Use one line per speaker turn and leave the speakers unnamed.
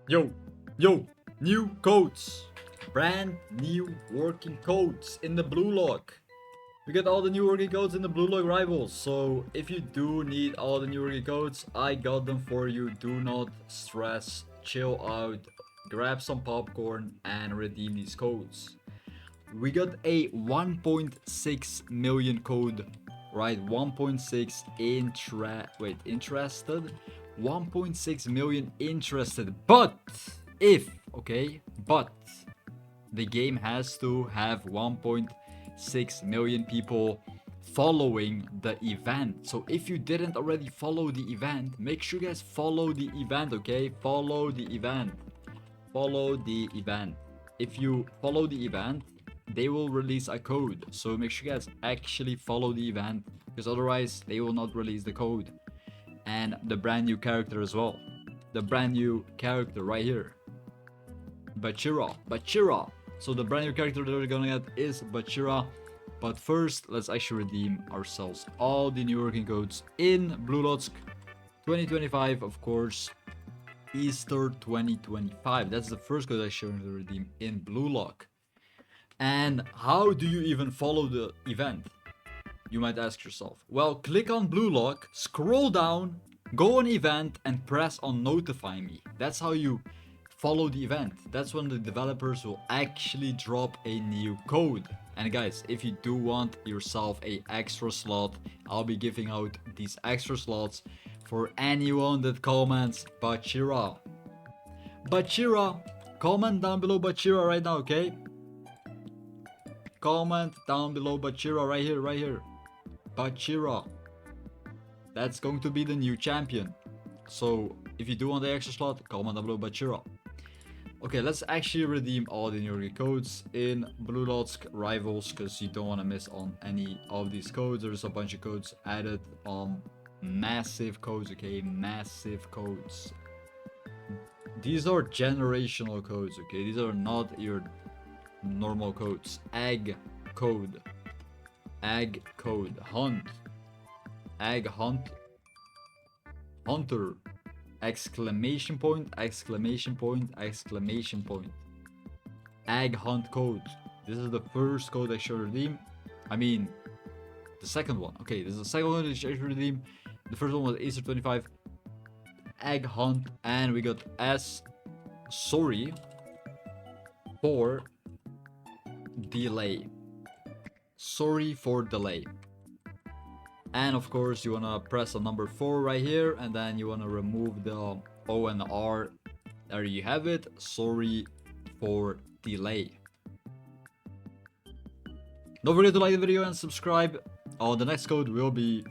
Yo, yo, new codes. Brand new working codes in the Blue Lock. We got all the new working codes in the Blue Lock Rivals. So if you do need all the new working codes, I got them for you. Do not stress, chill out, grab some popcorn and redeem these codes. We got a 1.6 million code, right? 1.6 interested. 1.6 million interested, but the game has to have 1.6 million people following the event. So if you didn't already follow the event, make sure you guys follow the event, okay? Follow the event. Follow the event. If you follow the event, they will release a code. So make sure you guys actually follow the event, because otherwise they will not release the code. And the brand new character as well. The brand new character right here. Bachira. So the brand new character that we're gonna get is Bachira. But first, let's actually redeem ourselves all the new working codes in Blue Lock 2025, of course. Easter 2025. That's the first code I showed to redeem in Blue Lock. And how do you even follow the event? You might ask yourself. Well, click on Blue Lock, scroll down, go on event, and press on notify me. That's how you follow the event. That's when the developers will actually drop a new code. And guys, if you do want yourself a extra slot, I'll be giving out these extra slots for anyone that comments Bachira. Bachira, comment down below Bachira right now, okay? Comment down below Bachira right here. Bachira. That's going to be the new champion. So if you do want the extra slot, comment down below Bachira. Okay, let's actually redeem all the new codes in Blue Lock Rivals, because you don't want to miss on any of these codes. There's a bunch of codes added on. Massive codes, okay? Massive codes. These are generational codes, okay? These are not your normal codes. Egg code, hunt, egg hunt, hunter, exclamation point, egg hunt code. This is the first code I should redeem. I mean, the second one. Okay, this is the second one I should redeem. The first one was Easter 25, egg hunt, and we got sorry for delay. Sorry for delay. And of course, you wanna press on number 4 right here, and then you wanna remove the O and the R. There you have it. Sorry for delay. Don't forget to like the video and subscribe. The next code will be